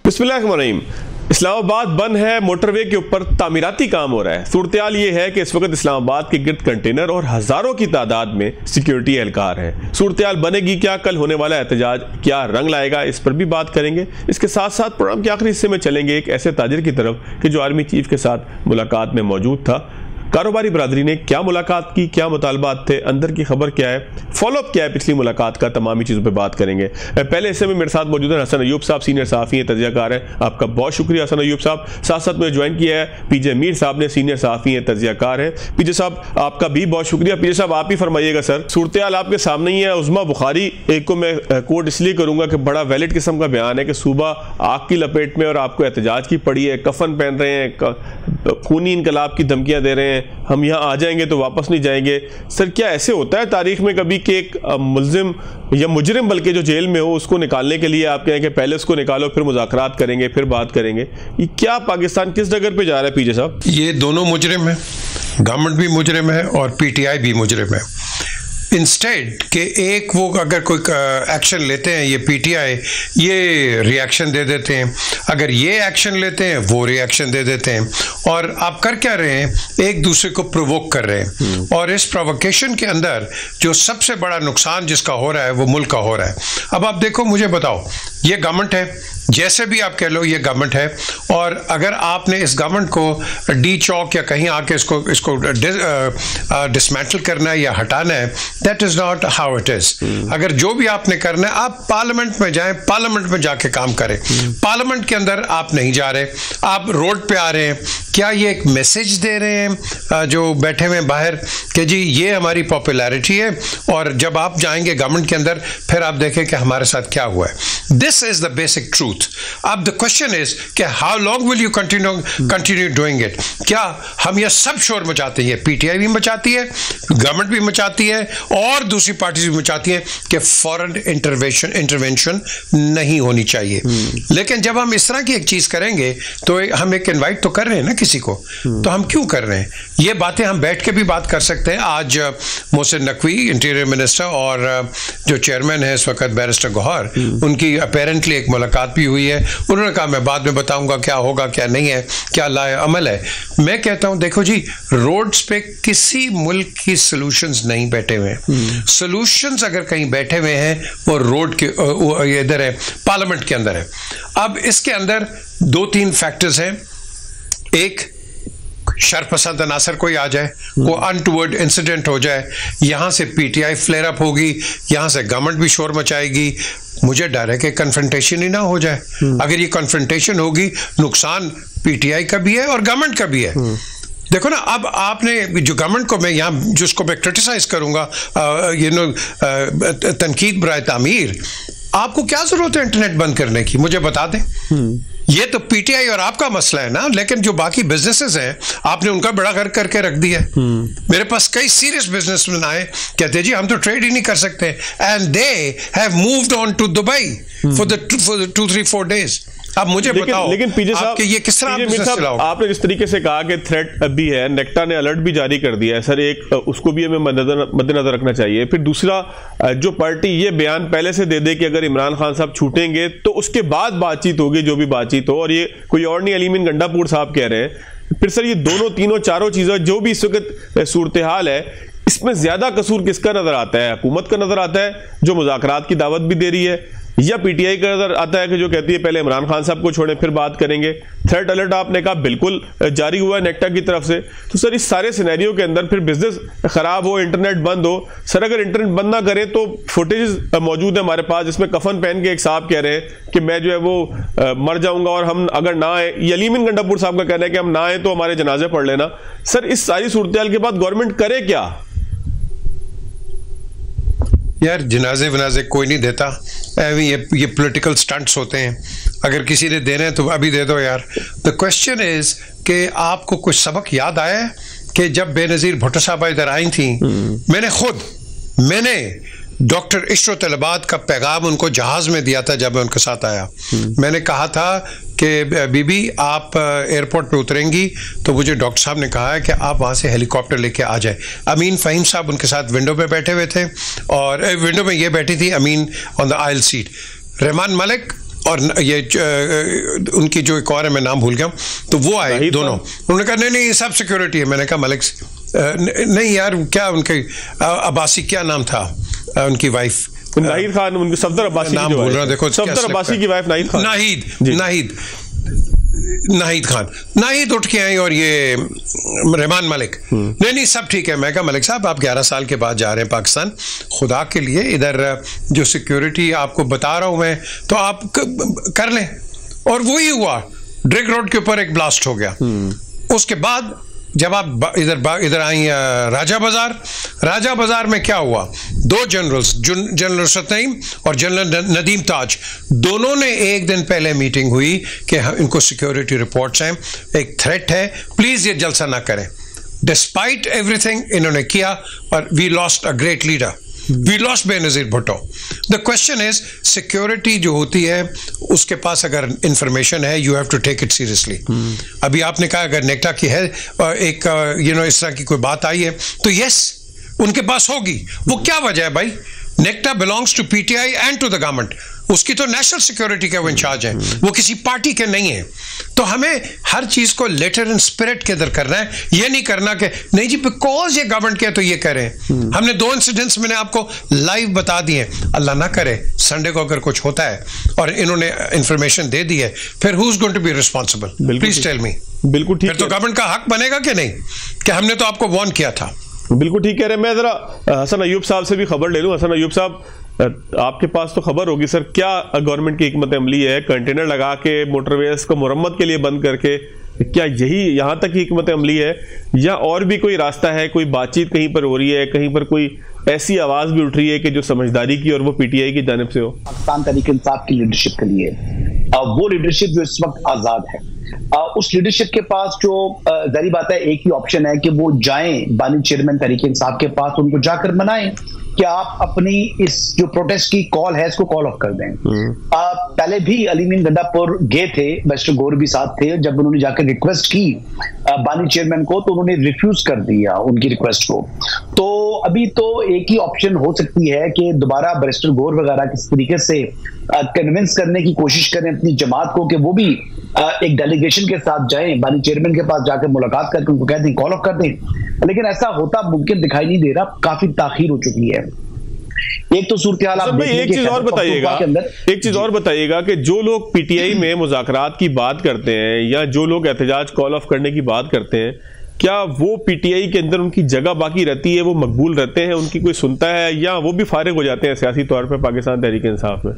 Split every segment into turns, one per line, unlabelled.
बिस्मिल्लाहिर्रहमानिर्रहीम। इस्लामाबाद बंद है, मोटरवे के ऊपर तामीराती काम हो रहा है। सूरत-ए-हाल ये है कि इस वक्त इस्लामाबाद के गिर्द कंटेनर और हजारों की तादाद में सिक्योरिटी एहलकार है। सूरत-ए-हाल बनेगी क्या, कल होने वाला एहतजाज क्या रंग लाएगा, इस पर भी बात करेंगे। इसके साथ साथ प्रोग्राम के आखिरी हिस्से में चलेंगे एक ऐसे ताजिर की तरफ कि जो आर्मी चीफ के साथ मुलाकात में मौजूद था। कारोबारी बरादरी ने क्या मुलाकात की, क्या मुतालबात थे, अंदर की खबर क्या है, फॉलोअप क्या है पिछली मुलाकात का, तमाम चीज़ों पे बात करेंगे। पहले हिस्से में मेरे साथ मौजूद है हसन अयूब साहब, सीनियर सहाफ़ी हैं, तजियाकार हैं। आपका बहुत शुक्रिया हसन अयूब साहब। साथ साथ में ज्वाइन किया है पीजे मीर साहब ने, सीनियर सहाफ़ी हैं, तजियाकार हैं। पीजे साहब आपका भी बहुत शुक्रिया। पीजे साहब आप ही फरमाइएगा सर, सूरत-ए-हाल आपके सामने ही है। उज़्मा बुखारी एक को मैं कोट इसलिए करूँगा कि बड़ा वैलिड किस्म का बयान है कि सुबह आग की लपेट में और आपको एहतजाज की पड़ी है, कफन पहन रहे हैं, खूनी इनकलाब की धमकियाँ दे रहे हैं, हम यहाँ आ जाएंगे तो वापस नहीं जाएंगे। सर क्या ऐसे होता है तारीख में कभी कि एक मुल्जिम या मुजरिम बल्कि जो जेल में हो उसको निकालने के लिए आप कहें कि पहले उसको निकालो फिर मुज़ाकरात करेंगे फिर बात करेंगे? ये क्या पाकिस्तान किस जगह पे जा रहा है पीजे साहब?
ये दोनों मुजरिम है, गवर्नमेंट भी मुजरिम है और पीटीआई भी मुजरिम है। इंस्टेड के एक वो अगर कोई एक्शन लेते हैं ये पीटीआई, ये रिएक्शन दे देते हैं, अगर ये एक्शन लेते हैं वो रिएक्शन दे देते हैं। और आप कर क्या रहे हैं, एक दूसरे को प्रोवोक कर रहे हैं। और इस प्रोवोकेशन के अंदर जो सबसे बड़ा नुकसान जिसका हो रहा है वो मुल्क का हो रहा है। अब आप देखो, मुझे बताओ, ये गवर्नमेंट है, जैसे भी आप कह लो ये गवर्नमेंट है, और अगर आपने इस गवर्नमेंट को डी चौक या कहीं आके इसको डिसमेंटल करना है या हटाना है, that is not how it is. अगर जो भी आपने करना है आप पार्लियामेंट में जाएं, पार्लियामेंट में जाके काम करें। पार्लियामेंट के अंदर आप नहीं जा रहे, आप रोड पे आ रहे हैं। क्या ये एक मैसेज दे रहे हैं जो बैठे हुए बाहर कि जी ये हमारी पॉपुलैरिटी है और जब आप जाएंगे गवर्नमेंट के अंदर फिर आप देखें कि हमारे साथ क्या हुआ है? This is the basic truth. अब द क्वेश्चन इज कि how long will you continue doing it? क्या हम ये सब शोर मचाते हैं, पीटीआई भी मचाती है, गवर्नमेंट भी मचाती है और दूसरी पार्टीज भी मचाती है कि फॉरेन इंटरवेंशन नहीं होनी चाहिए। लेकिन जब हम इस तरह की एक चीज करेंगे तो हम एक इनवाइट तो कर रहे हैं ना किसी को, तो हम क्यों कर रहे हैं? ये बातें हम बैठ के भी बात कर सकते हैं। आज मोहसिन नकवी इंटीरियर मिनिस्टर और जो चेयरमैन है इस वक्त बैरिस्टर गौहर, उनकी अपेरेंटली एक मुलाकात भी हुई है। उन्होंने कहा मैं बाद में बताऊंगा क्या होगा क्या नहीं है, क्या लाए अमल है। मैं कहता हूं देखो जी, रोड्स पे किसी मुल्क की सॉल्यूशंस नहीं बैठे हुए हैं। सॉल्यूशंस अगर कहीं बैठे हुए हैं वो रोड के इधर है, पार्लियामेंट के अंदर है। अब इसके अंदर दो तीन फैक्टर्स हैं। एक, शरपसंद अनासर कोई आ जाए, वो अनटूवर्ड इंसिडेंट हो जाए, यहां से पीटीआई फ्लेयर अप होगी, यहां से गवर्नमेंट भी शोर मचाएगी। मुझे डर है कि कन्फ्रंटेशन ही ना हो जाए। अगर ये कन्फ्रंटेशन होगी नुकसान पीटीआई का भी है और गवर्नमेंट का भी है। देखो ना, अब आपने जो गवर्नमेंट को मैं यहाँ जिसको मैं क्रिटिसाइज करूंगा, तनकीद बराए तामीर, आपको क्या जरूरत है इंटरनेट बंद करने की? मुझे बता दें। ये तो पीटीआई और आपका मसला है ना, लेकिन जो बाकी बिजनेसेस हैं आपने उनका बड़ा घर करके रख दिया है। मेरे पास कई सीरियस बिजनेसमैन आए, कहते जी हम तो ट्रेड ही नहीं कर सकते, and they have moved on to Dubai for the 2-3-4 days। अब मुझे बताओ,
लेकिन पीजे साहब
ये किस तरह
आपने जिस तरीके से कहा कि थ्रेट अभी है, नेक्टा ने अलर्ट भी जारी कर दिया है सर, एक उसको भी हमें मद्देनजर रखना चाहिए। फिर दूसरा, जो पार्टी ये बयान पहले से दे दे कि अगर इमरान खान साहब छूटेंगे तो उसके बाद बातचीत होगी, जो भी बातचीत हो, और ये कोई और नहीं, अलीमीन गंडापुर साहब कह रहे हैं। फिर सर ये दोनों तीनों चारों चीजें जो भी इस वक्त सूरत हाल है, इसमें ज्यादा कसूर किसका नजर आता है? हुकूमत का नजर आता है जो मुज़ाकरात की दावत भी दे रही है, या पीटीआई का नजर आता है कि जो कहती है पहले इमरान खान साहब को छोड़ें फिर बात करेंगे? थ्रेट अलर्ट आपने कहा बिल्कुल जारी हुआ है नेक्टा की तरफ से। तो सर इस सारे सिनेरियो के अंदर फिर बिजनेस खराब हो, इंटरनेट बंद हो, सर अगर इंटरनेट बंद ना करें तो फुटेज मौजूद है हमारे पास जिसमें कफन पहन के एक साहब कह रहे हैं कि मैं जो है वो मर जाऊंगा और हम अगर ना आए, ये अलीमीन गंडापुर साहब का कहना है कि हम ना आए तो हमारे जनाजे पढ़ लेना। सर इस सारी सूरत के बाद गवर्नमेंट करे क्या?
यार जनाजे वनाजे कोई नहीं देता, ये पॉलिटिकल स्टंट्स होते हैं। अगर किसी ने देने हैं तो अभी दे दो यार। द क्वेश्चन इज कि आपको कुछ सबक याद आया है कि जब बेनज़ीर भुट्टो साहबा इधर आई थी, मैंने डॉक्टर इशरत अलाहाबाद का पैगाम उनको जहाज में दिया था जब मैं उनके साथ आया। मैंने कहा था कि बीबी आप एयरपोर्ट पे उतरेंगी तो मुझे डॉक्टर साहब ने कहा है कि आप वहाँ से हेलीकॉप्टर लेके आ जाए। अमीन फ़हीम साहब उनके साथ विंडो पे बैठे हुए थे और विंडो में ये बैठी थी Amin on the oil seat. Rehman Malik और ये उनकी जो एक और है, मैं नाम भूल गया, तो वो आए दोनों। उन्होंने कहा नहीं ये सब सिक्योरिटी है। मैंने कहा मलिक नहीं यार, क्या उनके अब्बासी क्या नाम था उनकी वाइफ,
नाहिद खान, उनके सफदर अब्बासी
नाम भूल रहा हूं, देखो
सफदर अब्बासी की वाइफ नाहिद खान,
नाहिद खान, नाहिद उठ के आई और ये रहमान मलिक, नहीं सब ठीक है। मैं कहा मलिक साहब आप 11 साल के बाद जा रहे हैं पाकिस्तान, खुदा के लिए इधर जो सिक्योरिटी आपको बता रहा हूं मैं, तो आप कर लें। और वही हुआ, ड्रिग रोड के ऊपर एक ब्लास्ट हो गया। उसके बाद जब आप इधर आई राजा बाजार में क्या हुआ, 2 जनरल्स, जनरल सतनाईम और जनरल नदीम ताज, दोनों ने एक दिन पहले मीटिंग हुई कि इनको सिक्योरिटी रिपोर्ट्स हैं, एक थ्रेट है, प्लीज ये जलसा ना करें। डिस्पाइट एवरीथिंग इन्होंने किया और we lost a great leader, we lost Benazir Bhutto. The question is security जो होती है उसके पास अगर इंफॉर्मेशन है, you have to take it seriously. अभी आपने कहा अगर नेक्टा की है एक इस तरह की कोई बात आई है तो यस उनके पास होगी। वो क्या वजह है भाई, NACTA belongs to PTI and to the government, उसकी तो नेशनल सिक्योरिटी का वो इंचार्ज है, वो किसी पार्टी के नहीं है। तो हमें हर चीज को लेटर एंड स्पिरिट के अंदर करना है, ये नहीं करना कि नहीं जी बिकॉज ये गवर्नमेंट के तो ये करें। हमने 2 इंसिडेंट्स मैंने आपको लाइव बता दिए, अल्लाह ना करे संडे को अगर कुछ होता है और इन्होंने इंफॉर्मेशन दे दी है, फिर who is going to be responsible, please tell me.
बिल्कुल ठीक है,
तो गवर्नमेंट का हक बनेगा कि नहीं कि हमने तो आपको वार्न किया था।
बिल्कुल ठीक कह रहे हैं। मैं जरा हसन अयूब साहब से भी खबर ले लूं। हसन अयूब साहब, आपके पास तो खबर होगी सर, क्या गवर्नमेंट की हिकमत अमली है कंटेनर लगा के मोटरवेज को मुरम्मत के लिए बंद करके, क्या यही यहाँ तक की हिकमत अमली है या और भी कोई रास्ता है, कोई बातचीत कहीं पर हो रही है, कहीं पर कोई ऐसी आवाज भी उठ रही है कि जो समझदारी की और वो पीटीआई की जानिब से हो?
पाकिस्तान तहरीक इंसाफ की लीडरशिप के लिए वो लीडरशिप जो इस वक्त आजाद है, उस लीडरशिप के पास जो जारी बात है एक ही ऑप्शन है कि वो जाएं बानी चेयरमैन तहरीक इंसाफ के पास, उनको जाकर मनाएं कि आप अपनी इस जो प्रोटेस्ट की कॉल है इसको कॉल ऑफ कर दें। पहले भी अलीमीन गंडापुर गए थे, मिस्टर गौर भी साथ थे, जब उन्होंने जाकर रिक्वेस्ट की बानी चेयरमैन को तो उन्होंने रिफ्यूज कर दिया उनकी रिक्वेस्ट को। तो अभी तो एक ही ऑप्शन हो सकती है कि दोबारा बैरिस्टर गौर वगैरह किस तरीके से कन्विंस करने की कोशिश करें अपनी जमात को कि वो भी एक डेलीगेशन के साथ जाएं, बानी चेयरमैन के पास जाकर मुलाकात करके उनको कह दें कॉल ऑफ कर दें। लेकिन ऐसा होता मुमकिन दिखाई नहीं दे रहा, काफी ताखीर हो चुकी है। एक तो सूरत हाल आप
एक चीज और बताइएगा कि जो लोग पीटीआई में मुज़ाकरात की बात करते हैं या जो लोग एहतजाज कॉल ऑफ करने की बात करते हैं, क्या वो पीटीआई के अंदर उनकी जगह बाकी रहती है, वो मकबूल रहते हैं, उनकी कोई सुनता है, या वो भी फारिग हो जाते हैं सियासी तौर पर पाकिस्तान तहरीक इंसाफ में?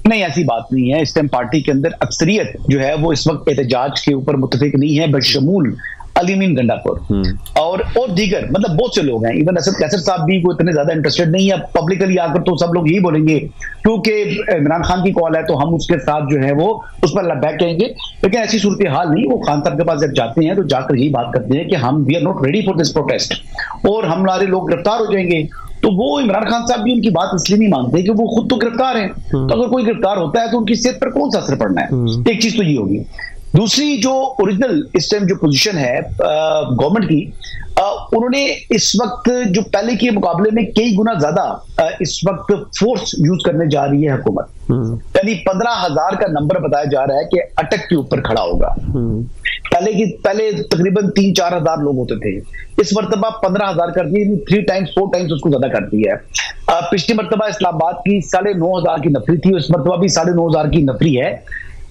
नहीं, ऐसी बात नहीं है। इस टाइम पार्टी के अंदर अक्सरियत जो है वो इस वक्त एहतजाज के ऊपर मुत्तफिक नहीं है, बशमूल अलीमीन गंडापुर और दीगर, मतलब बहुत से लोग हैं। इवन असद कैसर साहब भी कोई इतने ज्यादा इंटरेस्टेड नहीं है। पब्लिकली आकर तो सब लोग यही बोलेंगे क्योंकि इमरान खान की कॉल है तो हम उसके साथ जो है वो उस पर बैठेंगे। लेकिन ऐसी सूरत हाल नहीं, वो खान साहब के पास जब जाते हैं तो जाकर यही बात करते हैं कि हम we are not ready for this protest और हमारे लोग गिरफ्तार हो जाएंगे। तो वो इमरान खान साहब भी उनकी बात इसलिए नहीं मानते कि वो खुद तो गिरफ्तार हैं। तो अगर कोई गिरफ्तार होता है तो उनकी सेहत पर कौन सा असर पड़ना है? एक चीज तो ये होगी। दूसरी जो ओरिजिनल इस टाइम जो पोजीशन है गवर्नमेंट की, उन्होंने इस वक्त जो पहले के मुकाबले में कई गुना ज्यादा इस वक्त फोर्स यूज करने जा रही है हुकूमत। यानी 15,000 का नंबर बताया जा रहा है कि अटक के ऊपर खड़ा होगा। पहले तकरीबन 3-4 हजार लोग होते थे, इस मरतबा 15,000 कर दिए, 3 टाइम्स 4 टाइम्स उसको ज्यादा कर दिया है। पिछली मरतबा इस्लामाबाद की 9,500 की नफरी थी, इस मरतबा भी 9,500 की नफरी है।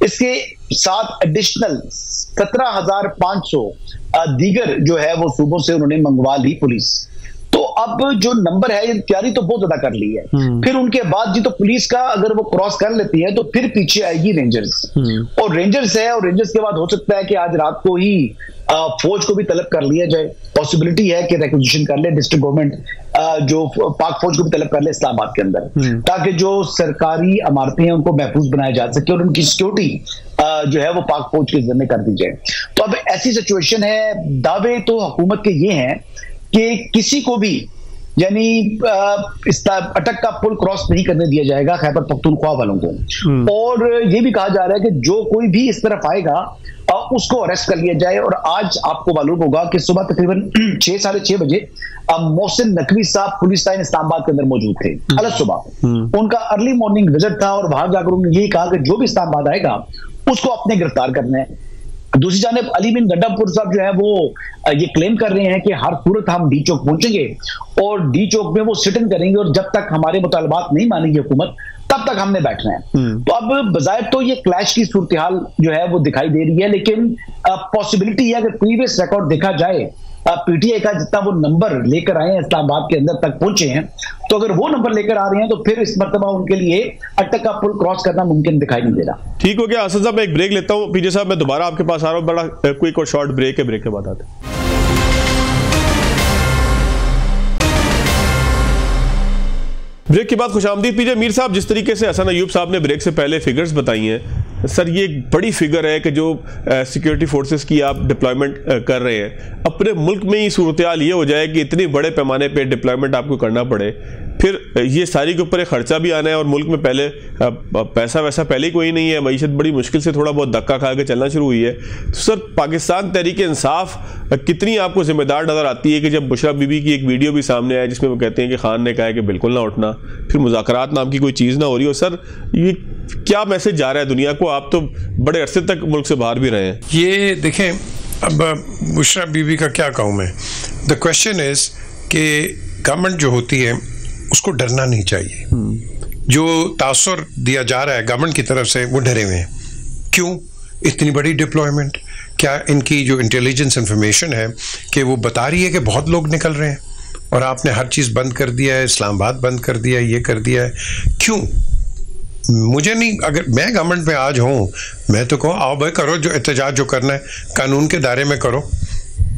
इसके साथ एडिशनल 17,500 दीगर जो है वो सूबों से उन्होंने मंगवा ली पुलिस। तो अब जो नंबर है, तैयारी तो बहुत ज्यादा कर ली है। फिर उनके बाद जी तो पुलिस का अगर वो क्रॉस कर लेती है तो फिर पीछे आएगी रेंजर्स, और रेंजर्स है, और रेंजर्स के बाद हो सकता है कि आज रात को ही फौज को भी तलब कर लिया जाए। पॉसिबिलिटी है कि रिक्विजिशन कर ले डिस्ट्रिक्ट गवर्नमेंट, जो पाक फौज को भी तलब कर ले इस्लामाबाद के अंदर, ताकि जो सरकारी इमारतें हैं उनको महफूज बनाया जा सके और उनकी सिक्योरिटी जो है वो पाक फौज के जिम्मे कर दी जाए। तो अब ऐसी सिचुएशन है। दावे तो हुकूमत के ये हैं कि किसी को भी यानी इस अटक का पुल क्रॉस नहीं करने दिया जाएगा खैबर पख्तूनख्वा वालों को। और ये भी कहा जा रहा है कि जो कोई भी इस तरफ आएगा उसको अरेस्ट कर लिया जाए। और आज आपको मालूम होगा कि सुबह तकरीबन 6-6:30 बजे मोहसिन नकवी साहब पुलिस लाइन इस्लामाबाद के अंदर मौजूद थे अलग सुबह। उनका अर्ली मॉर्निंग विजिट था और बाहर जाकर उन्होंने यही कहा कि जो भी इस्लामाबाद आएगा उसको अपने गिरफ्तार करना है। दूसरी जानिब अली मीन गंडापुर साहब जो है वो ये क्लेम कर रहे हैं कि हर सूरत हम डी चौक पहुंचेंगे और डी चौक में वो सिटिंग करेंगे और जब तक हमारे मुतालबात नहीं मानेगी हुकूमत तब तक हमने बैठना है। तो अब बजाय तो ये क्लैश की सूरत हाल जो है वो दिखाई दे रही है, लेकिन पॉसिबिलिटी है अगर प्रीवियस रिकॉर्ड देखा जाए पीटीआई का जितना वो नंबर लेकर आए हैं इस्लामाबाद के अंदर तक पहुंचे हैं, तो अगर वो नंबर लेकर आ रहे हैं तो फिर इस मर्तबा उनके लिए अटक का पुल क्रॉस करना मुमकिन दिखाई नहीं दे रहा।
ठीक हो गया हसन साहब, मैं एक ब्रेक लेता हूं। पीजे साहब मैं दोबारा आपके पास आ रहा हूं, बड़ा क्विक और शॉर्ट ब्रेक है, ब्रेक के बाद आते हैं। ब्रेक के बाद खुशामदीद। पीजे मीर साहब, जिस तरीके से हसन अयूब साहब ने ब्रेक से पहले फिगर्स बताई हैं सर, ये एक बड़ी फिगर है कि जो सिक्योरिटी फोर्सेस की आप डिप्लॉयमेंट कर रहे हैं, अपने मुल्क में ही सूरत हाल ये हो जाए कि इतनी बड़े पैमाने पे डिप्लॉयमेंट आपको करना पड़े, फिर ये सारी के ऊपर एक खर्चा भी आना है और मुल्क में पहले पैसा वैसा पहले ही कोई नहीं है, मईशत बड़ी मुश्किल से थोड़ा बहुत धक्का खा के चलना शुरू हुई है। तो सर पाकिस्तान तहरीक इंसाफ कितनी आपको जिम्मेदार नज़र आती है कि जब बुशरा बीबी की एक वीडियो भी सामने आया जिसमें वो कहते हैं कि खान ने कहा है कि बिल्कुल ना उठना, फिर मुज़ाकरात नाम की कोई चीज़ ना हो रही हो, सर ये क्या मैसेज जा रहा है दुनिया को? आप तो बड़े अरसे तक मुल्क से बाहर भी रहे हैं।
ये देखें, अब बुशरा बीबी का क्या कहूँ मैं, द क्वेश्चन इज कि गवर्नमेंट जो होती है उसको डरना नहीं चाहिए। जो तासुर दिया जा रहा है गवर्नमेंट की तरफ से वो डरे हुए हैं। क्यों? इतनी बड़ी डिप्लॉयमेंट, क्या इनकी जो इंटेलिजेंस इंफॉर्मेशन है कि वो बता रही है कि बहुत लोग निकल रहे हैं और आपने हर चीज़ बंद कर दिया है, इस्लामाबाद बंद कर दिया है, ये कर दिया है, क्यों? मुझे नहीं, अगर मैं गवर्नमेंट में आज हूँ मैं तो कहूँ आओ भाई करो जो एहतजाज जो करना है कानून के दायरे में करो।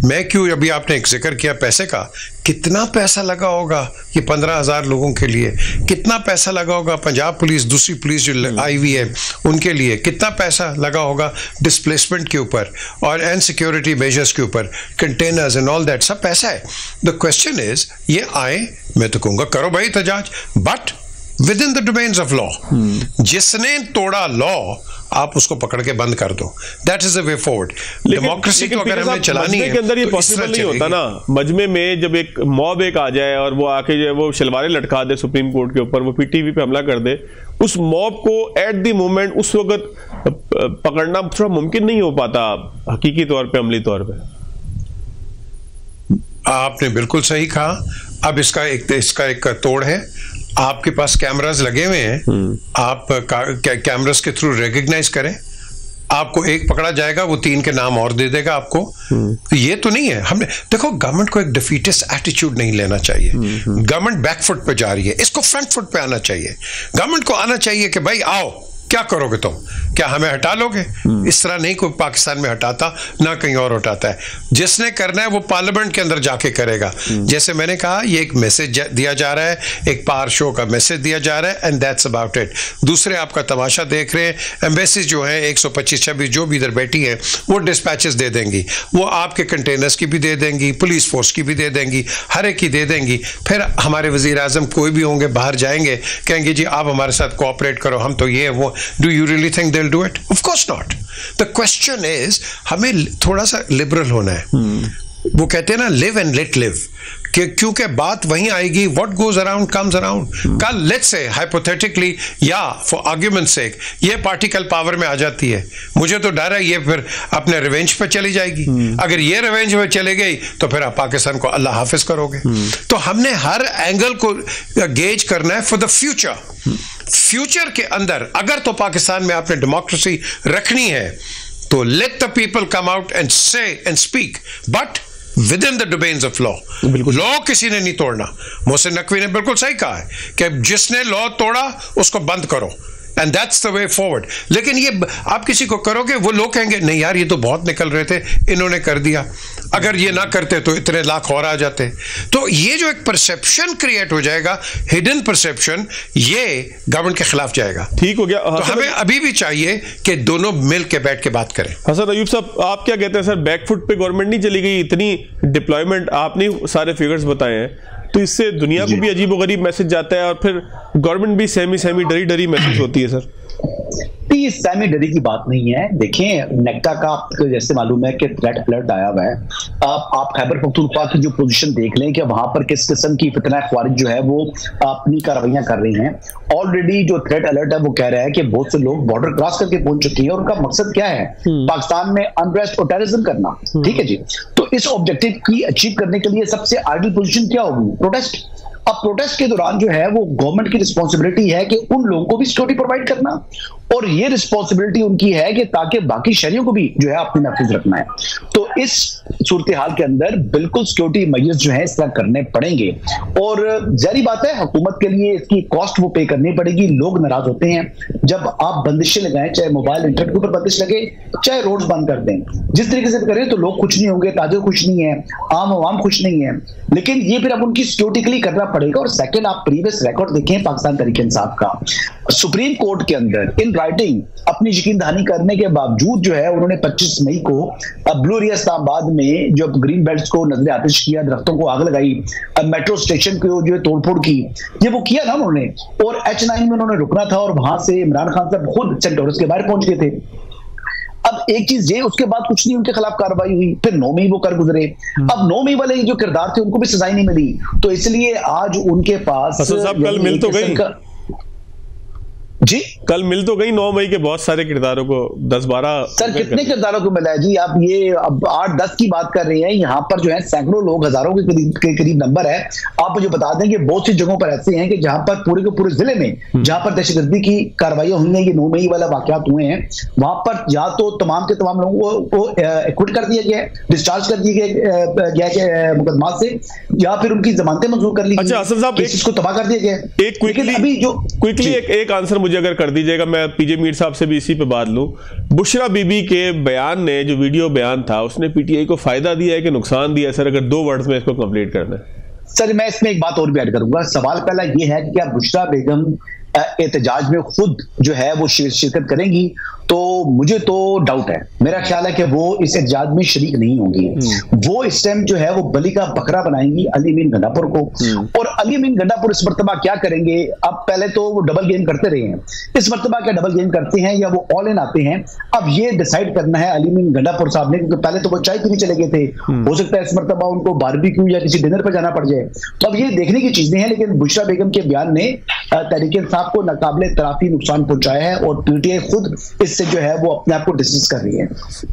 मैं क्यों, अभी आपने एक जिक्र किया पैसे का, कितना पैसा लगा होगा ये 15,000 लोगों के लिए, कितना पैसा लगा होगा पंजाब पुलिस, दूसरी पुलिस जो आई हुई है उनके लिए, कितना पैसा लगा होगा डिस्प्लेसमेंट के ऊपर और एंड सिक्योरिटी मेजर्स के ऊपर, कंटेनर्स एंड ऑल दैट, सब पैसा है। द क्वेश्चन इज ये आए, मैं तो कहूँगा करो भाई एहतजाज, but within the domains of law. जिसने तोड़ा लॉ आप उसको पकड़ के बंद कर दो, that is the way forward. Democracy को अगर हमें चलानी है
के अंदर ये पॉसिबल नहीं होता ना। मजमे में जब एक मॉब एक आ जाए और वो आके जो वो शलवारें लटका दे सुप्रीम कोर्ट के ऊपर, वो पीटीवी पे हमला कर दे, उस मॉब को एट द मोमेंट उस वक्त पकड़ना थोड़ा मुमकिन नहीं हो पाता हकीकी तौर पे, अमली तौर पे।
आपने बिल्कुल सही कहा। अब इसका एक तोड़ है, आपके पास कैमरास लगे हुए हैं, आप कैमरास के थ्रू रिकॉग्नाइज करें, आपको एक पकड़ा जाएगा वो 3 के नाम और दे देगा आपको। तो ये तो नहीं है, हमने देखो गवर्नमेंट को एक डिफीटिस्ट एटीट्यूड नहीं लेना चाहिए। गवर्नमेंट बैकफुट पे जा रही है, इसको फ्रंट फुट पे आना चाहिए। गवर्नमेंट को आना चाहिए कि भाई आओ, क्या करोगे तुम, क्या हमें हटा लोगे? इस तरह नहीं कोई पाकिस्तान में हटाता, ना कहीं और हटाता है। जिसने करना है वो पार्लियामेंट के अंदर जाके करेगा। जैसे मैंने कहा ये एक मैसेज दिया जा रहा है, एक पावर शो का मैसेज दिया जा रहा है, एंड दैट्स अबाउट इट। दूसरे आपका तमाशा देख रहे हैं, एम्बेसीज जो है 125-26 जो भी इधर बैठी है वो डिस्पैचेस दे देंगी, वो आपके कंटेनर्स की भी दे देंगी, पुलिस फोर्स की भी दे देंगी, हर एक की दे देंगी। फिर हमारे वजीर आजम कोई भी होंगे बाहर जाएंगे, कहेंगे जी आप हमारे साथ कोऑपरेट करो, हम तो ये वो। Do you really think they'll do it? Of course not. The question is, हमें थोड़ा सा लिबरल होना है। वो कहते हैं ना live and let live, क्योंकि बात वहीं आएगी, what goes around comes around। कल let's say hypothetically या for argument's sake ये पार्टी कल पावर में आ जाती है, मुझे तो डर है ये फिर अपने रिवेंज पे चली जाएगी। अगर ये रिवेंज पे चली गई तो फिर आप पाकिस्तान को अल्लाह हाफिज करोगे। तो हमने हर एंगल को गेज करना है फॉर द फ्यूचर के अंदर। अगर तो पाकिस्तान में आपने डेमोक्रेसी रखनी है तो let the people come out and say and speak, but within the domains of law. Law किसी ने नहीं तोड़ना। मोहसिन नकवी ने बिल्कुल सही कहा है कि जिसने लॉ तोड़ा उसको बंद करो, and that's the way forward. लेकिन ये आप किसी को करोगे, वो लोग कहेंगे नहीं यार ये तो बहुत निकल रहे थे, इन्होंने कर दिया, अगर ये ना करते तो इतने लाख और आ जाते। तो ये जो एक परसेप्शन क्रिएट हो जाएगा, हिडन परसेप्शन, ये गवर्नमेंट के खिलाफ जाएगा।
ठीक हो गया।
तो हमें अभी भी चाहिए कि दोनों मिल के बैठ के बात करें।
हसन अयूब साहब आप क्या कहते हैं सर, बैकफुट पे गवर्नमेंट नहीं चली गई? इतनी डिप्लॉयमेंट आपने सारे फिगर्स बताए हैं, तो इससे दुनिया को भी अजीब व गरीब मैसेज जाता है और फिर गवर्नमेंट भी सहमी डरी मैसेज होती है सर।
ये सहमी डरी की बात नहीं है। देखें, नेक्टा का आपको जैसे मालूम है कि थ्रेट अलर्ट आया हुआ है। आप खैबर पख्तूनख्वा की जो पोजीशन देख लें कि वहां पर किस किस्म की फितना ख्वारिज जो है वो अपनी कार्रवाइयां कर रही हैं। ऑलरेडी जो थ्रेट अलर्ट है वो कह रहा है कि बहुत से लोग बॉर्डर क्रॉस करके पहुंच चुके हैं और उनका मकसद क्या है, पाकिस्तान में अनरेस्ट और टेररिज्म करना। ठीक है जी, तो इस ऑब्जेक्टिव की अचीव करने के लिए सबसे आइडियल पोजीशन क्या होगी? प्रोटेस्ट। अब प्रोटेस्ट के दौरान जो है वो गवर्नमेंट की रिस्पॉन्सिबिलिटी है कि उन लोगों को भी सिक्योरिटी प्रोवाइड करना, और ये रिस्पॉन्सिबिलिटी उनकी है कि ताकि बाकी शहरियों को भी जो है अपने महफूज रखना है। तो इस सूरत हाल के अंदर बिल्कुल सिक्योरिटी मेजर्स जो है इस तरह करने पड़ेंगे, और जाहिर बात है हुकूमत के लिए इसकी कॉस्ट वो पे करनी पड़ेगी। लोग नाराज होते हैं जब आप बंदिशें लगाएं, चाहे मोबाइल इंटरनेट के ऊपर बंदिश लगे, चाहे रोड बंद कर दें। जिस तरीके से करें तो लोग खुश नहीं होंगे, ताजिर खुश नहीं है, आम आवाम खुश नहीं है, लेकिन ये फिर अब उनकी सिक्योरिटी के लिए करना पड़ेगा। और सेकंड, आप प्रीवियस रिकॉर्ड देखें पाकिस्तान तहरीक-ए-इंसाफ का, सुप्रीम कोर्ट के अंदर इन राइटिंग अपनी यकीन दहानी करने के बावजूद जो है उन्होंने 25 मई को ब्लू एरिया इस्लामाबाद में जो ग्रीन बेल्ट्स को नजर आतिश किया, दरख्तों को आग लगाई, मेट्रो स्टेशन को जो है तोड़फोड़ की, ये वो किया ना उन्होंने। और H9 में उन्होंने रुकना था और वहां से इमरान खान साहब खुद सेंट लॉरेंस के बाहर पहुंच गए थे। अब एक चीज ये, उसके बाद कुछ नहीं उनके खिलाफ कार्रवाई हुई, फिर 9 मई वो कर गुजरे। अब 9 मई वाले जो किरदार थे उनको भी सजाएं नहीं मिली, तो इसलिए आज उनके पास
कल मिल तो गई
जी,
कल मिल तो गई 9 मई के बहुत सारे किरदारों को, 10-12
सर कितने किरदारों को मिला है जी? आप ये अब 8-10 की बात कर रहे हैं, यहाँ पर जो है सैकड़ों लोग, हजारों के करीब नंबर है। आप मुझे बता दें कि बहुत सी जगहों पर ऐसे हैं कि जहां पर पूरे के पूरे जिले में जहां पर दहशतगर्दी की कार्रवाई हुई है, ये 9 मई वाला वाकयात हुए हैं, वहां पर या तो तमाम के तमाम लोगों को एक्विट कर दिया गया है, डिस्चार्ज कर दिया गया है मुकदमा से, या फिर उनकी जमानतें मंजूर कर ली।
अच्छा असद साहब,
इसको तबाह कर दिया गया है।
एक क्विकली एक आंसर मुझे अगर कर दीजिएगा, मैं पीजे मीर साहब से भी इसी पे बात लूं। बुशरा बीबी के बयान ने, जो वीडियो बयान था, उसने पीटीआई को फायदा दिया है कि नुकसान दिया है? सर अगर 2 वर्ड्स में इसको कंप्लीट करना है।
सर मैं इसमें एक बात और भी ऐड करूंगा। सवाल पहला यह है कि क्या बुशरा बेगम एहतजाज में खुद जो है वो शिरकत करेंगी? तो मुझे तो डाउट है। मेरा ख्याल है कि वो इस एहतजाज में शरीक नहीं होंगी। वो इस टाइम जो है वो बलि का बकरा बनाएंगी अली अमीन गंडापुर को, और अली अमीन गंडापुर इस मरतबा क्या करेंगे? अब पहले तो वो डबल गेम करते रहे हैं, इस मरतबा क्या डबल गेम करते हैं या वो ऑल इन आते हैं? अब ये डिसाइड करना है अली अमीन गंडापुर साहब ने, क्योंकि पहले तो वो चाय पीने चले गए थे, हो सकता है इस मरतबा उनको बारबेक्यू या किसी डिनर पर जाना पड़ जाए। तो अब ये देखने की चीजें हैं, लेकिन बुशरा बेगम के बयान ने तहरीक-ए-इंसाफ को नाकाबिले तराफी नुकसान पहुंचाया है, और पीटीआई खुद इससे जो है वो अपने आप को डिस्टेंस कर रही है।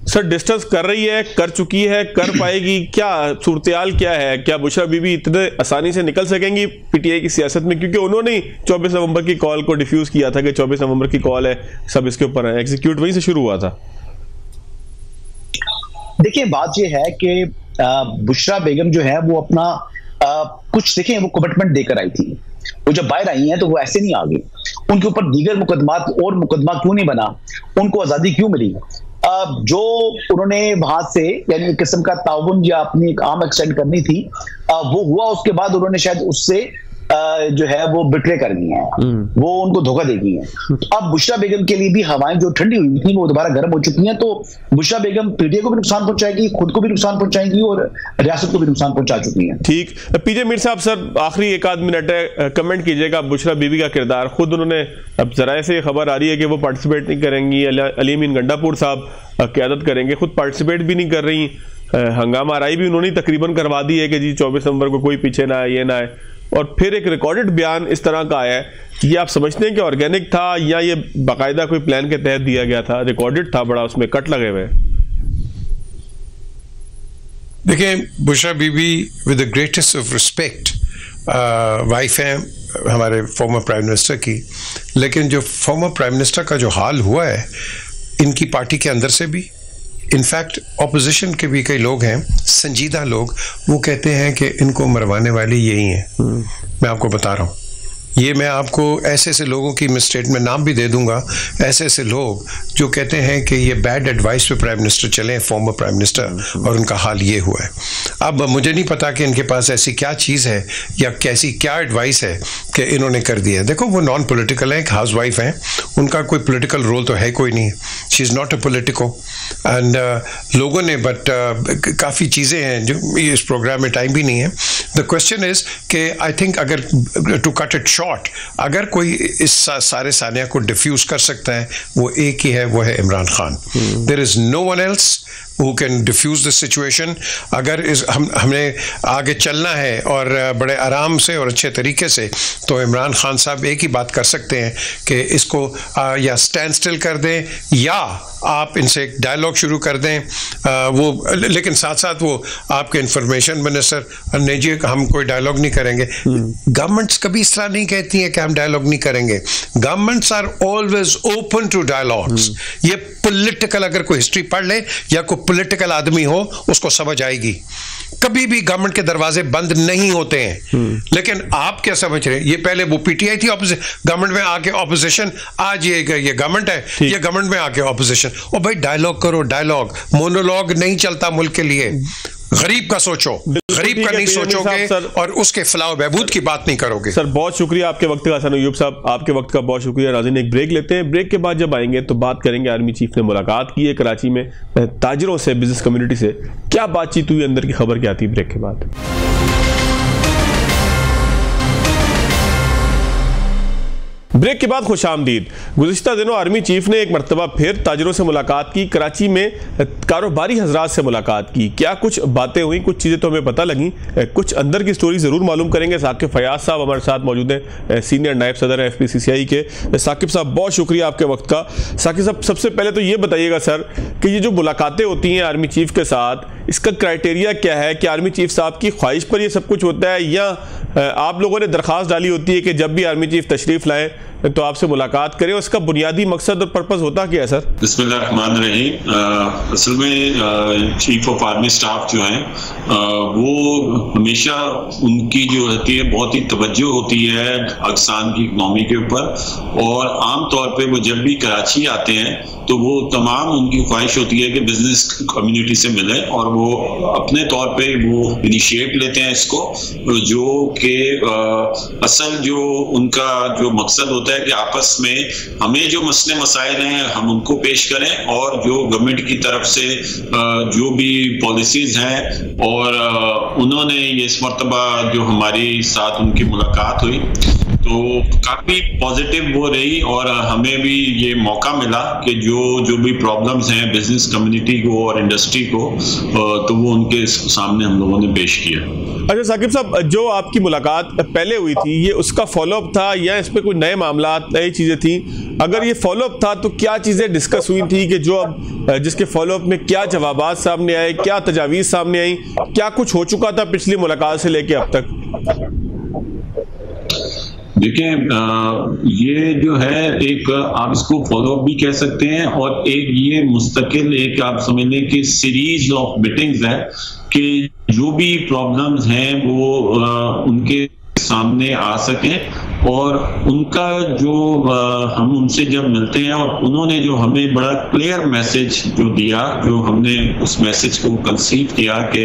सर
डिस्टेंस कर रही है, कर चुकी है, कर पाएगी? क्या सूरत-ए-हाल क्या है? क्या बुशरा बीबी इतने आसानी से निकल सकेंगी पीटीआई की सियासत में? क्योंकि उन्होंने 24 नवंबर की कॉल को डिफ्यूज किया था कि 24 नवंबर की कॉल है, सब इसके ऊपर है, एग्जीक्यूट वहीं से शुरू हुआ था।
देखिए बात यह है कि बुशरा बेगम जो है वो अपना कुछ देखें वो कमिटमेंट देकर आई थी। वो जब बाहर आई हैं तो वो ऐसे नहीं आ गई, उनके ऊपर दीगर मुकदमात और मुकदमा क्यों नहीं बना, उनको आजादी क्यों मिली? जो उन्होंने वहां से यानी एक किस्म का ताउन या अपनी एक आर्म एक्सटेंड करनी थी, वो हुआ। उसके बाद उन्होंने शायद उससे जो है वो बिट्रे कर गई हैं, वो उनको धोखा दे गई हैं। अब बुशरा बेगम के लिए भी हवाएं जो ठंडी हुई थी वो दोबारा गर्म हो चुकी हैं, तो बुशरा बेगम पीटीआई को भी नुकसान पहुंचाएगी, खुद को भी नुकसान पहुंचाएगी और रियासत को भी नुकसान पहुंचा चुकी है।
ठीक, पीजे मीर साहब सर आखिरी 1-8 मिनट है, कमेंट कीजिएगा बुशरा बीबी का किरदार। खुद उन्होंने, अब जराये से खबर आ रही है कि वो पार्टिसिपेट नहीं करेंगी, अली अमीन गंडापुर साहब क़यादत करेंगे, खुद पार्टिसिपेट भी नहीं कर रही। हंगामा राई भी उन्होंने तकरीबन करवा दी है कि जी 24 नवंबर को कोई पीछे ना आए, ये ना आए, और फिर एक रिकॉर्डेड बयान इस तरह का आया है। ये आप समझते हैं कि ऑर्गेनिक था या ये बाकायदा कोई प्लान के तहत दिया गया था? रिकॉर्डेड था, बड़ा उसमें कट लगे हुए।
देखिए Bushra Bibi with the greatest of respect wife हैं हमारे फॉर्मर प्राइम मिनिस्टर की, लेकिन जो फॉर्मर प्राइम मिनिस्टर का जो हाल हुआ है इनकी पार्टी के अंदर से भी, इनफैक्ट ऑपोजिशन के भी कई लोग हैं, संजीदा लोग, वो कहते हैं कि इनको मरवाने वाले यही हैं। मैं आपको बता रहा हूँ, ये मैं आपको ऐसे ऐसे लोगों की मैं स्टेटमेंट नाम भी दे दूंगा, ऐसे ऐसे लोग जो कहते हैं कि ये बैड एडवाइस पे प्राइम मिनिस्टर चले, फॉर्मर प्राइम मिनिस्टर, और उनका हाल ये हुआ है। अब मुझे नहीं पता कि इनके पास ऐसी क्या चीज़ है या कैसी क्या एडवाइस है कि इन्होंने कर दिया है। देखो वो नॉन पॉलिटिकल है, एक हाउस वाइफ हैं, उनका कोई पॉलिटिकल रोल तो है कोई नहीं, she is not a politico. And लोगों ने काफ़ी चीज़ें हैं जो इस प्रोग्राम में टाइम भी नहीं है। द क्वेश्चन इज़ कि आई थिंक अगर टू कट इट शॉर्ट, अगर कोई इस सारे सानिया को डिफ्यूज कर सकता है वो एक ही है, वो है Imran Khan. There is no one else who can diffuse this situation। अगर हमें आगे चलना है और बड़े आराम से और अच्छे तरीके से, तो इमरान खान साहब एक ही बात कर सकते हैं कि इसको या स्टैंड स्टिल कर दें या आप इनसे एक डायलॉग शुरू कर दें। वो लेकिन साथ साथ वो आपके इंफॉर्मेशन मिनिस्टर नहीं जी हम कोई डायलॉग नहीं करेंगे। गवर्नमेंट्स कभी इस तरह नहीं कहती हैं कि हम डायलॉग नहीं करेंगे। Governments are always open to dialogues. ये पॉलिटिकल, अगर कोई हिस्ट्री पढ़ ले या कोई पॉलिटिकल आदमी हो उसको समझ आएगी, कभी भी गवर्नमेंट के दरवाजे बंद नहीं होते हैं। लेकिन आप क्या समझ रहे हैं, ये पहले वो पीटीआई थी गवर्नमेंट में आके ऑपोजिशन, आज ये गवर्नमेंट है, ये गवर्नमेंट में आके ऑपोजिशन। और भाई डायलॉग करो, डायलॉग, मोनोलॉग नहीं चलता मुल्क के लिए। गरीब का सोचो, गरीब का नहीं सोचोगे और उसके फलाह बहबूद की बात नहीं करोगे।
सर बहुत शुक्रिया आपके वक्त का। हसन अय्यूब साहब आपके वक्त का बहुत शुक्रिया। नाज़रीन एक ब्रेक लेते हैं, ब्रेक के बाद जब आएंगे तो बात करेंगे आर्मी चीफ ने मुलाकात की है कराची में ताजिरों से, बिजनेस कम्युनिटी से, क्या बातचीत हुई, अंदर की खबर क्या आती है ब्रेक के बाद। ब्रेक के बाद खुश आमदीद। गुज़िश्ता दिनों आर्मी चीफ ने एक मरतबा फिर ताजिरों से मुलाकात की, कराची में कारोबारी हजरात से मुलाकात की। क्या कुछ बातें हुई, कुछ चीज़ें तो हमें पता लगी, कुछ अंदर की स्टोरी ज़रूर मालूम करेंगे। साकिब फयाज साहब हमारे साथ मौजूद हैं, सीनियर नायब सदर हैं FPCCI के। साकिब साहब बहुत शुक्रिया आपके वक्त का। साकिब साहब सबसे पहले तो ये बताइएगा सर कि ये जो मुलाकातें होती हैं आर्मी चीफ के साथ, इसका क्राइटेरिया क्या है कि आर्मी चीफ साहब की ख्वाहिश पर ये सब कुछ होता है या आप लोगों ने दरख्वास्त डाली होती है कि जब भी आर्मी चीफ तशरीफ लाएं तो आपसे मुलाकात करें? उसका बुनियादी मकसद और पर्पस होता क्या है सर?
बिस्मिल्लाहिर्रहमानिर्रहीम। असल में चीफ ऑफ आर्मी स्टाफ जो हैं वो हमेशा उनकी जो रहती है बहुत ही तवज्जो होती है पाकिस्तान की इकनॉमी के ऊपर, और आम तौर पे वो जब भी कराची आते हैं तो वो तमाम उनकी ख्वाहिश होती है कि बिजनेस कम्युनिटी से मिले, और वो अपने तौर पे वो इनिशिएट लेते हैं इसको, जो कि असल जो उनका जो मकसद होता है कि आपस में हमें जो मसले मसाइल हैं हम उनको पेश करें, और जो गवर्नमेंट की तरफ से जो भी पॉलिसीज हैं, और उन्होंने ये इस मरतबा जो हमारी साथ उनकी मुलाकात हुई तो काफ़ी पॉजिटिव वो रही, और हमें भी ये मौका मिला कि जो भी प्रॉब्लम्स हैं बिजनेस कम्युनिटी को और इंडस्ट्री को, तो वो उनके सामने हम लोगों ने पेश किया।
अच्छा साकिब साहब, जो आपकी मुलाकात पहले हुई थी ये उसका फॉलोअप था या इस पे कोई नए मामला, नई चीज़ें थी? अगर ये फॉलोअप था तो क्या चीज़ें डिस्कस हुई थी कि जो अब जिसके फॉलोअप में क्या जवाबात सामने आए, क्या तजावीज़ सामने आई, क्या कुछ हो चुका था पिछली मुलाकात से लेके अब तक?
देखिए ये जो है एक आप इसको फॉलोअप भी कह सकते हैं, और एक ये मुस्तकिल एक आप समझ लें कि सीरीज ऑफ मीटिंग्स है कि जो भी प्रॉब्लम्स हैं वो उनके सामने आ सकें, और उनका जो हम उनसे जब मिलते हैं और उन्होंने जो हमें बड़ा क्लियर मैसेज जो दिया, जो हमने उस मैसेज को कंसीव किया कि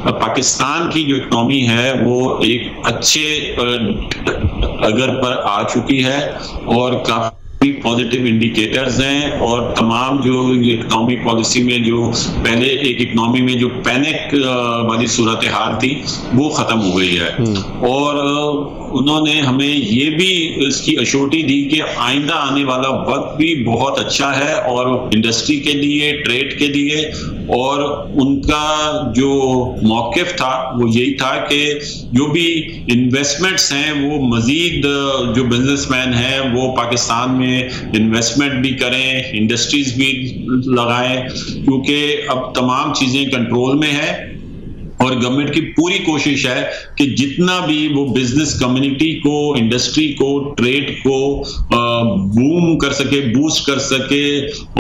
पाकिस्तान की जो इकनॉमी है वो एक अच्छे अगर पर आ चुकी है, और काफी पॉजिटिव इंडिकेटर्स हैं, और तमाम जो इकनॉमी पॉलिसी में जो पहले एक इकनॉमी में जो पैनिक वाली सूरत हाल थी वो खत्म हो गई है, और उन्होंने हमें ये भी इसकी अश्योरिटी दी कि आइंदा आने वाला वक्त भी बहुत अच्छा है, और इंडस्ट्री के लिए, ट्रेड के लिए, और उनका जो मौक़िफ़ था वो यही था कि जो भी इन्वेस्टमेंट्स हैं वो मज़ीद जो बिजनेसमैन हैं वो पाकिस्तान में इन्वेस्टमेंट भी करें, इंडस्ट्रीज भी लगाएं, क्योंकि अब तमाम चीज़ें कंट्रोल में है, और गवर्नमेंट की पूरी कोशिश है कि जितना भी वो बिजनेस कम्युनिटी को, इंडस्ट्री को, ट्रेड को बूम कर सके, बूस्ट कर सके,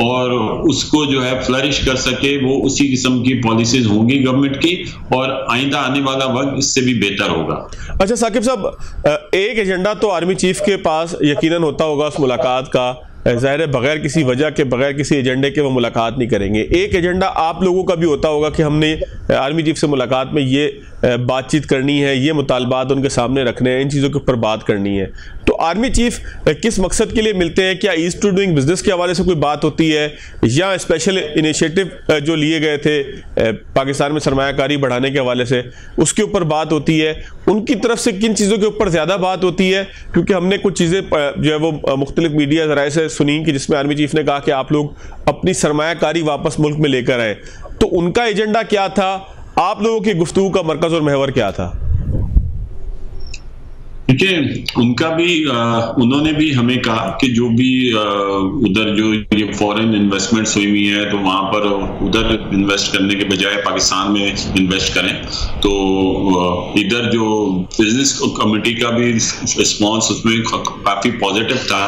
और उसको जो है फ्लरिश कर सके, वो उसी किस्म की पॉलिसीज होंगी गवर्नमेंट की, और आइंदा आने वाला वक्त इससे भी बेहतर होगा।
अच्छा साकिब साहब, एक एजेंडा तो आर्मी चीफ के पास यकीनन होता होगा उस मुलाकात का, ज़ाहिर है बगैर किसी वजह के, बगैर किसी एजेंडे के वो मुलाकात नहीं करेंगे। एक एजेंडा आप लोगों का भी होता होगा कि हमने आर्मी चीफ से मुलाकात में ये बातचीत करनी है, ये मुतालबात उनके सामने रखने हैं, इन चीज़ों के ऊपर बात करनी है। तो आर्मी चीफ किस मकसद के लिए मिलते हैं? क्या ईज टू डूइंग बिजनेस के हवाले से कोई बात होती है, या स्पेशल इनिशिएटिव जो लिए गए थे पाकिस्तान में सरमायाकारी बढ़ाने के हवाले से उसके ऊपर बात होती है? उनकी तरफ से किन चीज़ों के ऊपर ज़्यादा बात होती है? क्योंकि हमने कुछ चीज़ें जो है वो मुख्तलिफ मीडिया ज़राए से सुनी कि जिसमें आर्मी चीफ ने कहा कि आप लोग अपनी सरमायाकारी वापस मुल्क में लेकर आए, तो उनका एजेंडा क्या था? आप लोगों की गुफ्तगू का मरकज़ और महवर क्या था?
देखिए, उनका भी उन्होंने भी हमें कहा कि जो भी उधर जो ये फॉरेन इन्वेस्टमेंट्स हुई हुई है तो वहां पर उधर इन्वेस्ट करने के बजाय पाकिस्तान में इन्वेस्ट करें। तो इधर जो बिजनेस कम्युनिटी का भी रिस्पॉन्स उसमें काफी पॉजिटिव था।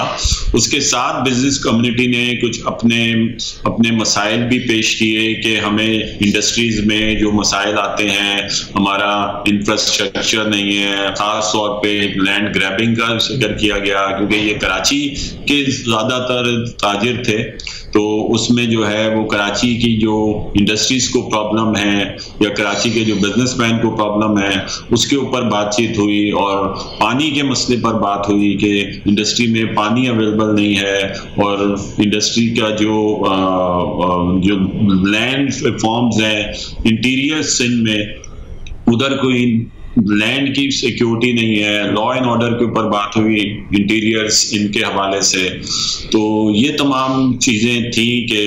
उसके साथ बिजनेस कम्युनिटी ने कुछ अपने मसाइल भी पेश किए कि हमें इंडस्ट्रीज में जो मसाइल आते हैं, हमारा इंफ्रास्ट्रक्चर नहीं है, खास तौर पे लैंड ग्रैबिंग का जिक्र किया गया क्योंकि ये कराची के ज्यादातर ताजिर थे, तो उसमें जो है वो कराची की जो इंडस्ट्रीज को प्रॉब्लम है या कराची के जो बिजनेसमैन को प्रॉब्लम है उसके ऊपर बातचीत हुई, और पानी के मसले पर बात हुई कि इंडस्ट्री में पानी अवेलेबल नहीं है, और इंडस्ट्री का जो लैंड फॉर्म्स है इंटीरियर सिंध में उधर कोई लैंड की सिक्योरिटी नहीं है, लॉ एंड ऑर्डर के ऊपर बात हुई इंटीरियर्स इनके हवाले से। तो ये तमाम चीजें थी कि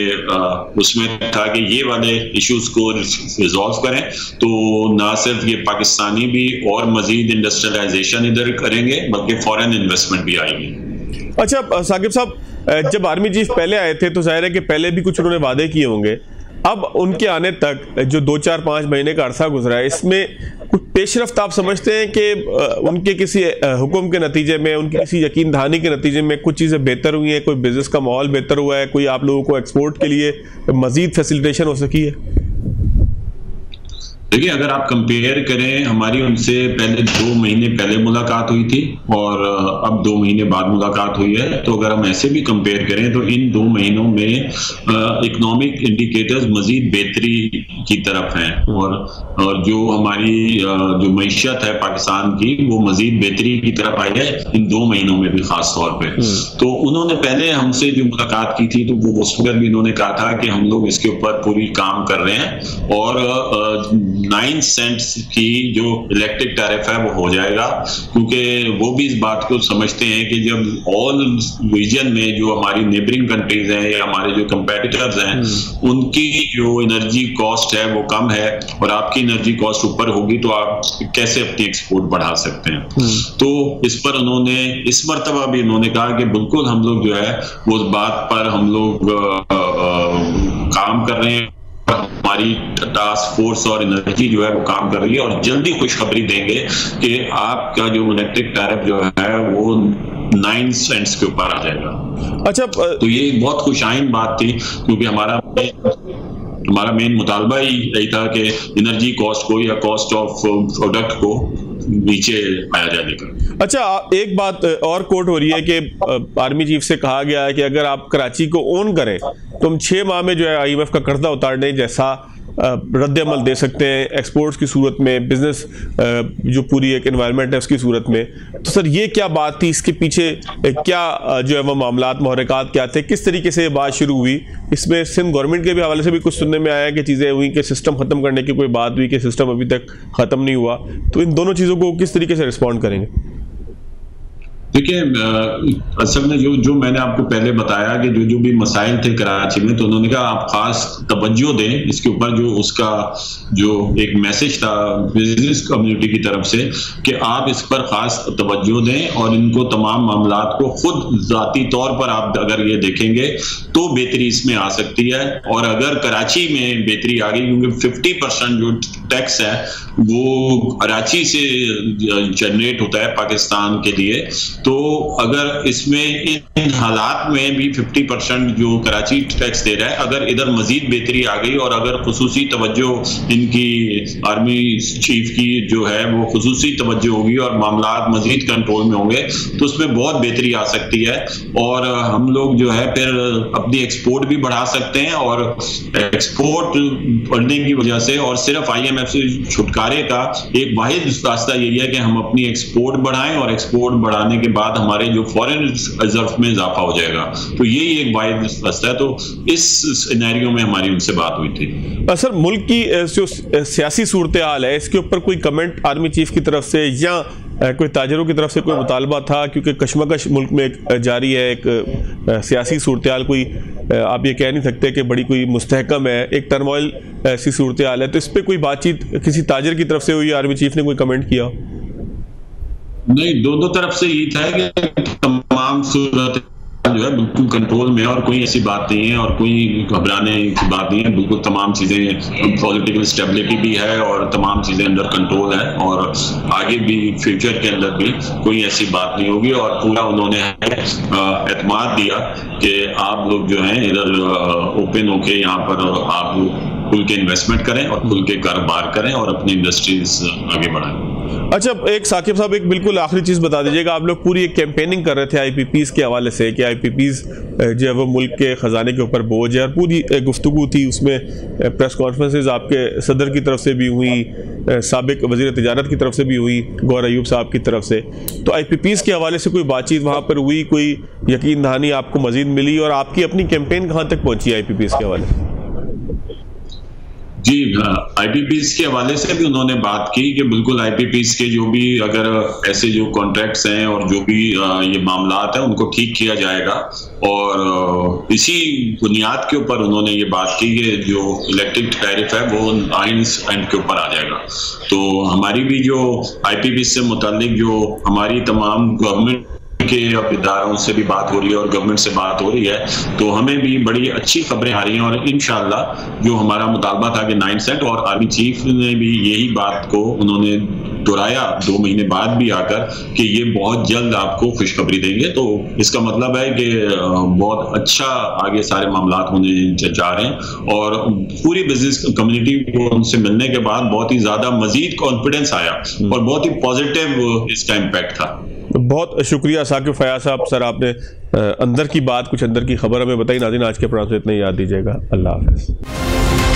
उसमें था कि ये वाले इश्यूज को रिजॉल्व करें, तो ना सिर्फ ये पाकिस्तानी भी और मजीद इंडस्ट्रियलाइजेशन इधर करेंगे बल्कि फॉरेन इन्वेस्टमेंट भी आएगी।
अच्छा साकिब साहब, जब आर्मी चीफ पहले आए थे तो जाहिर है कि पहले भी कुछ उन्होंने वादे किए होंगे, अब उनके आने तक जो 2-4-5 महीने का अरसा गुजरा है, इसमें कुछ पेशरफ्त आप समझते हैं कि उनके किसी हुक्म के नतीजे में, उनकी किसी यकीन दहानी के नतीजे में कुछ चीज़ें बेहतर हुई हैं? कोई बिजनेस का माहौल बेहतर हुआ है? कोई आप लोगों को एक्सपोर्ट के लिए मजीद फैसिलिटेशन हो सकी है?
देखिए, अगर आप कंपेयर करें, हमारी उनसे पहले 2 महीने पहले मुलाकात हुई थी और अब 2 महीने बाद मुलाकात हुई है, तो अगर हम ऐसे भी कंपेयर करें तो इन 2 महीनों में इकोनॉमिक इंडिकेटर्स मजीद बेहतरी की तरफ हैं, और जो हमारी जो मईशत है पाकिस्तान की वो मजीद बेहतरी की तरफ आई है इन 2 महीनों में भी खास तौर पे। तो उन्होंने पहले हमसे जो मुलाकात की थी तो वो उस पर भी इन्होंने कहा था कि हम लोग इसके ऊपर पूरी काम कर रहे हैं, और 9 सेंट्स की जो इलेक्ट्रिक टैरिफ है वो हो जाएगा, क्योंकि वो भी इस बात को समझते हैं कि जब ऑल रीजन में जो हमारी नेबरिंग कंट्रीज हैं या हमारे जो कंपेटिटर्स हैं उनकी जो एनर्जी कॉस्ट है वो कम है और आपकी एनर्जी कॉस्ट ऊपर होगी तो आप कैसे अपनी एक्सपोर्ट बढ़ा सकते हैं। तो इस पर उन्होंने इस मर्तबा भी उन्होंने कहा कि बिल्कुल हम लोग जो है वो उस बात पर हम लोग काम कर रहे हैं, हमारी टास्क फोर्स और एनर्जी जो है वो काम कर रही है, और जल्दी खुशखबरी देंगे कि आपका जो इलेक्ट्रिक टैरिफ जो है वो 9 सेंट्स के ऊपर आ जाएगा। अच्छा, तो ये बहुत खुशाइन बात थी क्योंकि हमारा मेन मुतालबा ही यही था कि एनर्जी कॉस्ट को या कॉस्ट ऑफ प्रोडक्ट को नीचे आया जाने का।
अच्छा, एक बात और कोट हो रही है कि आर्मी चीफ से कहा गया है कि अगर आप कराची को ओन करें तो हम 6 माह में जो है IMF का कर्जा उतारने जैसा रद्द अमल दे सकते हैं एक्सपोर्ट्स की सूरत में, बिजनेस जो पूरी एक एनवायरनमेंट है उसकी सूरत में। तो सर ये क्या बात थी, इसके पीछे क्या जो है वो मामलात महरकात क्या थे, किस तरीके से ये बात शुरू हुई? इसमें सिंध गवर्नमेंट के भी हवाले से भी कुछ सुनने में आया कि चीज़ें हुई कि सिस्टम ख़त्म करने की कोई बात हुई कि सिस्टम अभी तक ख़त्म नहीं हुआ। तो इन दोनों चीज़ों को किस तरीके से रिस्पॉन्ड करेंगे?
देखिए, असल में जो मैंने आपको पहले बताया कि जो भी मसाइल थे कराची में, तो उन्होंने कहा आप खास तवज्जो दें इसके ऊपर। जो उसका जो एक मैसेज था बिजनेस कम्युनिटी की तरफ से कि आप इस पर खास तवज्जो दें और इनको तमाम मामलात को खुद जाती तौर पर आप अगर ये देखेंगे तो बेहतरी इसमें आ सकती है। और अगर कराची में बेहतरी आ गई, क्योंकि 50% जो टैक्स है वो कराची से जनरेट होता है पाकिस्तान के लिए, तो अगर इसमें इन हालात में भी 50% जो कराची टैक्स दे रहा है, अगर इधर मजीद बेहतरी आ गई और अगर खुसूसी तवज्जो इनकी आर्मी चीफ की जो है वो खुसूसी तवज्जो होगी और मामलात मजीद कंट्रोल में होंगे तो उसमें बहुत बेहतरी आ सकती है, और हम लोग जो है फिर अपनी एक्सपोर्ट भी बढ़ा सकते हैं। और एक्सपोर्ट बढ़ने की वजह से और सिर्फ IMF से छुटकारे का एक वाहिद रास्ता यही है कि हम अपनी एक्सपोर्ट बढ़ाएं, और एक्सपोर्ट बढ़ाने के बाद हमारे जो फॉरेन रिजर्व में इजाफा हो जाएगा। तो यही एक वाइड रास्ता है। तो इस सिनेरियो में हमारी उनसे बात हुई थी।
सर, मुल्क की जो सियासी सूरत हाल है, इसके ऊपर कोई कमेंट आर्मी चीफ की तरफ से या कोई ताजरों की तरफ से कोई मुतालबा था? क्योंकि कशमकश मुल्क में एक जारी है, एक सियासी सूरत हाल, कोई आप ये कह नहीं सकते कि बड़ी कोई मुस्तहकम है, एक टर्मोइल ऐसी सूरत हाल है। तो इस पर कोई बातचीत किसी ताजर की तरफ से हुई? आर्मी चीफ ने कोई कमेंट किया?
नहीं, दोनों तरफ से ये था कि तमाम सूरत जो है बिल्कुल कंट्रोल में, और कोई ऐसी बात नहीं है और कोई घबराने की बात नहीं है। बिल्कुल तमाम चीजें, पॉलिटिकल स्टेबिलिटी भी है और तमाम चीजें अंडर कंट्रोल है, और आगे भी फ्यूचर के अंदर भी कोई ऐसी बात नहीं होगी। और पूरा उन्होंने एतमाद दिया कि आप लोग जो हैं इधर ओपन होके यहाँ पर आप खुल के इन्वेस्टमेंट करें और खुल के कारोबार करें और अपनी इंडस्ट्रीज आगे बढ़ाएं।
अच्छा, एक साकिब साहब, एक बिल्कुल आखिरी चीज बता दीजिएगा। आप लोग पूरी एक कैंपेनिंग कर रहे थे आईपीपीज के हवाले से कि आईपीपीज जो है वो मुल्क के खजाने के ऊपर बोझ है, और पूरी गुफ्तगू थी उसमें। प्रेस कॉन्फ्रेंसेज आपके सदर की तरफ से भी हुई, साबिक वजीर तिजारत की तरफ से भी हुई, गौहर अयूब साहब की तरफ से। तो आईपीपीज के हवाले से कोई बातचीत वहाँ पर हुई, कोई यकीन दहानी आपको मजीद मिली, और आपकी अपनी कैंपेन कहाँ तक पहुँची आईपीपीज के हवाले से?
जी, आईपीपीज के हवाले से भी उन्होंने बात की कि बिल्कुल आईपीपीज के जो भी अगर ऐसे जो कॉन्ट्रैक्ट्स हैं और जो भी ये मामलात हैं उनको ठीक किया जाएगा। और इसी बुनियाद के ऊपर उन्होंने ये बात की कि जो इलेक्ट्रिक टैरिफ है वो 9 के ऊपर आ जाएगा। तो हमारी भी जो आईपीपीज से मुतालिक जो हमारी तमाम गवर्नमेंट के इदारों से भी बात हो रही है और गवर्नमेंट से बात हो रही है, तो हमें भी बड़ी अच्छी खबरें आ रही हैं। और इंशाल्लाह जो हमारा मुतालबा था कि 9 सेंट, और आर्मी चीफ ने भी यही बात को उन्होंने दोहराया 2 महीने बाद भी आकर कि ये बहुत जल्द आपको खुशखबरी देंगे। तो इसका मतलब है कि बहुत अच्छा आगे सारे मामलात होने जा रहे हैं, और पूरी बिजनेस कम्युनिटी को उनसे मिलने के बाद बहुत ही ज्यादा मजीद कॉन्फिडेंस आया और बहुत ही पॉजिटिव इसका इम्पैक्ट था।
बहुत शुक्रिया साकिब फयाज साहब। सर, आपने अंदर की बात, कुछ अंदर की खबर हमें बताई। नाज़रीन, आज के प्रोग्राम से इतना ही याद दीजिएगा। अल्लाह हाफ़िज़।